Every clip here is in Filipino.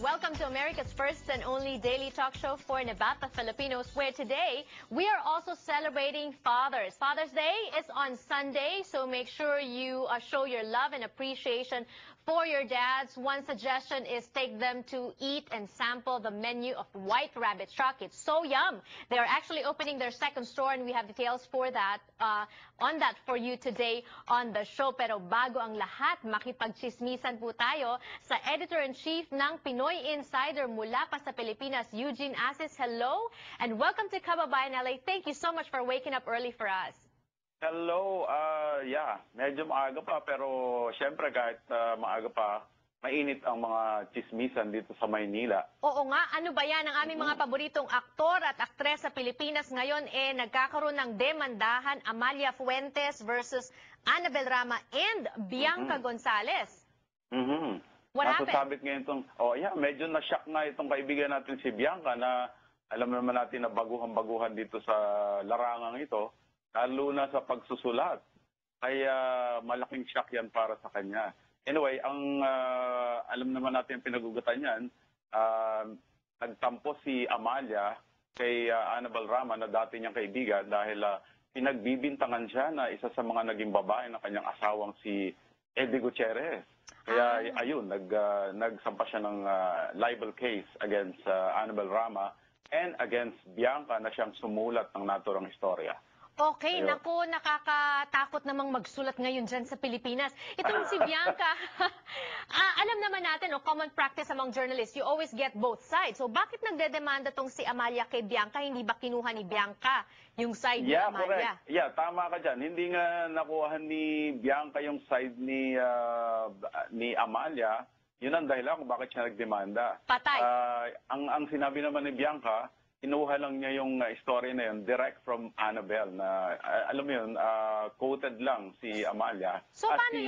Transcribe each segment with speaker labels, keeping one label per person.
Speaker 1: Welcome to America's first and only daily talk show for Nabata Filipinos, where today we are also celebrating Fathers. Father's Day is on Sunday, so make sure you show your love and appreciation for your dads. One suggestion is take them to eat and sample the menu of White Rabbit Truck. It's so yum. They are actually opening their second store, and we have details for that on that for you today on the show. Pero bago ang lahat, makipagchismisan po tayo sa Editor-in-Chief ng Pinoy Insider mula pa sa Pilipinas, Eugene Asis. Hello, and welcome to Kababayan LA. Thank you so much for waking up early for us.
Speaker 2: Hello, yeah, medyo maaga pa pero syempre kahit maaga pa, mainit ang mga chismisan dito sa Maynila.
Speaker 1: Oo nga, ano ba yan? Ang aming mga paboritong aktor at aktres sa Pilipinas ngayon nagkakaroon ng demandahan, Amalia Fuentes versus Annabel Rama and Bianca Gonzalez. What happened?
Speaker 2: Nasasabit ngayon itong, medyo na-shock nga itong kaibigan natin si Bianca na alam naman natin na baguhan-baguhan dito sa larangang ito, lalo na sa pagsusulat. Kaya malaking shock yan para sa kanya. Anyway, ang alam naman natin pinagugatan yan, nagtampo si Amalia kay Annabel Rama na dati niyang kaibigan dahil pinagbibintangan siya na isa sa mga naging babae ng kanyang asawang si Eddie Gutierrez. Kaya ayun, nagsampa siya ng libel case against Annabel Rama and against Bianca na siyang sumulat ng naturang istorya.
Speaker 1: Okay, naku, nakakatakot namang magsulat ngayon dyan sa Pilipinas. Itong si Bianca, alam naman natin, common practice among journalists, you always get both sides. So bakit nagdedemanda tong si Amalia kay Bianca? Hindi ba kinuha ni Bianca yung side ni Amalia?
Speaker 2: Correct. Yeah, tama ka dyan. Hindi nga nakuha ni Bianca yung side ni Amalia. Yun ang dahilan kung bakit siya nagdemanda.
Speaker 1: Patay.
Speaker 2: Ang sinabi naman ni Bianca, kinuha lang niya yung story na yun direct from Annabel na alam mo yun, quoted lang si Amalia at si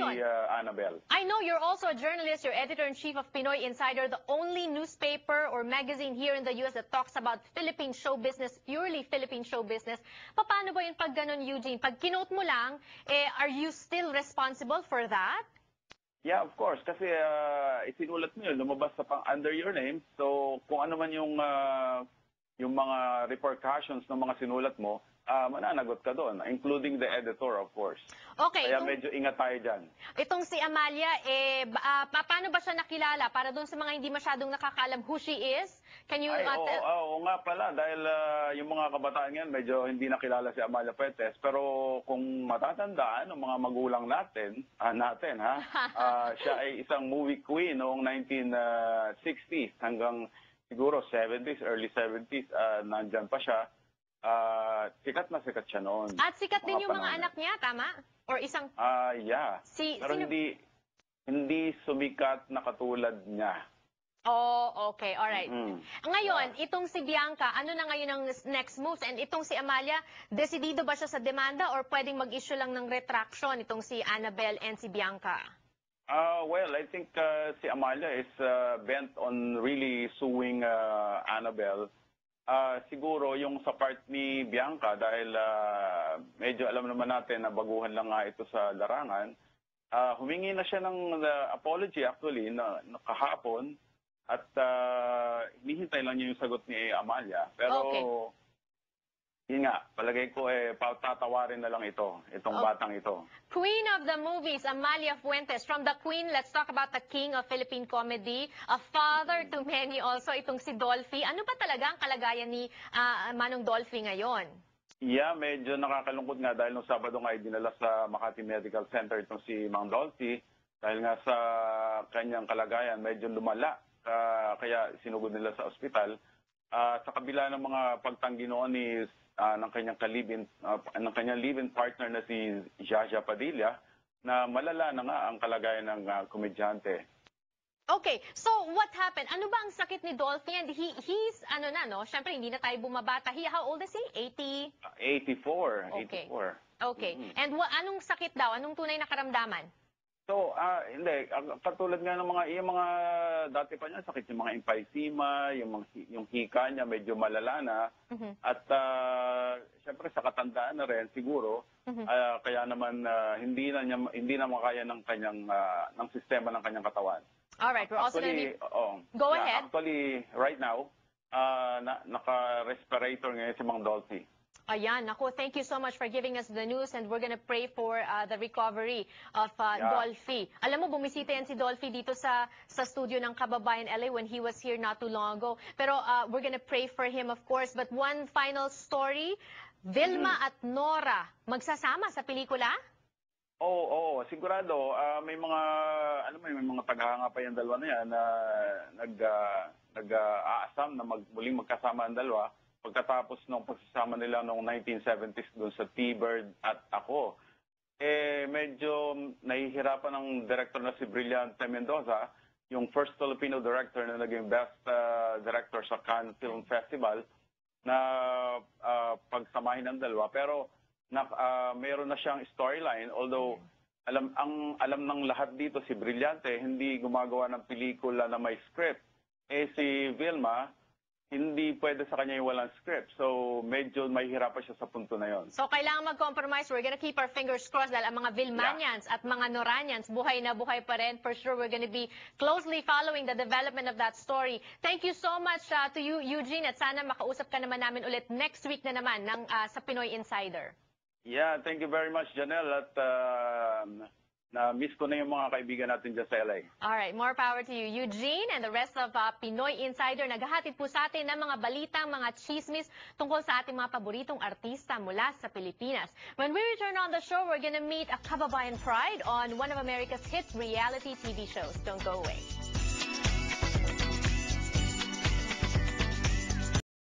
Speaker 2: Annabel.
Speaker 1: I know you're also a journalist, you're editor-in-chief of Pinoy Insider, the only newspaper or magazine here in the US that talks about Philippine show business, purely Philippine show business. Paano ba yun pag ganun, Eugene? Pag kinote mo lang, are you still responsible for that?
Speaker 2: Yeah, of course. Kasi isinulat mo yun, lumabas sa pang under your name. So kung ano man yung mga repercussions ng mga sinulat mo, mananagot ka doon, including the editor, of course.
Speaker 1: Okay.
Speaker 2: Kaya medyo ingat tayo dyan.
Speaker 1: Itong si Amalia, paano ba siya nakilala? Para doon sa mga hindi masyadong nakakalam who she is? Can you tell?
Speaker 2: Oo nga pala, dahil yung mga kabataan ngayon, medyo hindi nakilala si Amalia Fuentes. Pero kung matatandaan, ng mga magulang natin, siya ay isang movie queen noong 1960s hanggang siguro 70s, early 70s, nandyan pa siya. Sikat na sikat siya noon.
Speaker 1: At sikat din yung mga anak niya, tama? Or isang...
Speaker 2: Yeah. Pero hindi sumikat na katulad niya.
Speaker 1: Oh, okay. Alright. Ngayon, itong si Bianca, ano na ngayon ang next moves? And itong si Amalia, desidido ba siya sa demanda or pwedeng mag-issue lang ng retraction itong si Annabel and si Bianca?
Speaker 2: Well, I think si Amalia is bent on really suing Annabel. Siguro yung sa part ni Bianca, dahil medyo alam naman natin na baguhan lang nga ito sa larangan, humingi na siya ng apology actually kahapon at hinihintay lang niya yung sagot ni Amalia. Pero yun nga, palagay ko patatawarin na lang itong batang ito.
Speaker 1: Queen of the movies, Amalia Fuentes. From the Queen, let's talk about the king of Philippine comedy, a father to many also, itong si Dolphy. Ano ba talaga ang kalagayan ni Manong Dolphy ngayon?
Speaker 2: Yeah, medyo nakakalungkot nga dahil nung Sabado nga ay dinala sa Makati Medical Center itong si Mang Dolphy dahil nga sa kanyang kalagayan medyo lumala. Kaya sinugod nila sa ospital. Sa kabila ng mga pagtanggi noon ng kanyang live-in partner na si Jaja Padilla na malala na nga ang kalagayan ng komedyante.
Speaker 1: Okay, so what happened? Ano ba ang sakit ni Dolphy? And he's syempre hindi na tayo bumabata. How old is he?
Speaker 2: 84.
Speaker 1: Okay. 84. Okay. And anong sakit daw? Anong tunay na karamdaman?
Speaker 2: So, hindi. Katulad nga ng mga dati pa niya, sakit yung mga emphysema, yung hika niya medyo malala na. At siyempre sa katandaan na rin siguro, kaya naman hindi na makaya ng kanyang ng sistema ng kanyang katawan.
Speaker 1: All right, we're also going to be... Go ahead.
Speaker 2: Actually, right now, naka-respirator ngayon si Mang Dolphy.
Speaker 1: Ayan, ako, thank you so much for giving us the news and we're gonna pray for the recovery of Dolphy. Alam mo, bumisita yan si Dolphy dito sa studio ng Kababayan LA when he was here not too long ago. Pero we're gonna pray for him, of course. But one final story, Vilma at Nora, magsasama sa pelikula?
Speaker 2: Oo, sigurado. May mga tagahanga pa yung dalawa na yan na nag-aasam na muling magkasama ang dalawa. Pagkatapos ng pagsasama nila noong 1970s doon sa T-Bird at ako, medyo nahihirapan ng director na si Brillante Mendoza, yung first Filipino director na naging best director sa Cannes Film Festival, na pagsamahin ng dalawa. Pero mayroon na siyang storyline, although alam ng lahat dito si Brillante hindi gumagawa ng pelikula na may script. Si Vilma, hindi pwede sa kanya yung walang script. So, medyo mahihirapan siya sa punto na yon.
Speaker 1: So, kailangan mag-compromise. We're gonna keep our fingers crossed dahil ang mga Vilmanians at mga Noranians, buhay na buhay pa rin. For sure, we're gonna be closely following the development of that story. Thank you so much to you, Eugene, at sana makausap ka naman namin ulit next week na naman sa Pinoy Insider.
Speaker 2: Yeah, thank you very much, Janelle. At na-miss ko na yung mga kaibigan natin dyan sa LA.
Speaker 1: Alright, more power to you, Eugene, and the rest of Pinoy Insider. Naghahatid po sa atin ng mga balitang, mga chismis tungkol sa ating mga paboritong artista mula sa Pilipinas. When we return on the show, we're gonna meet a Kababayan Pride on one of America's hit reality TV shows. Don't go away.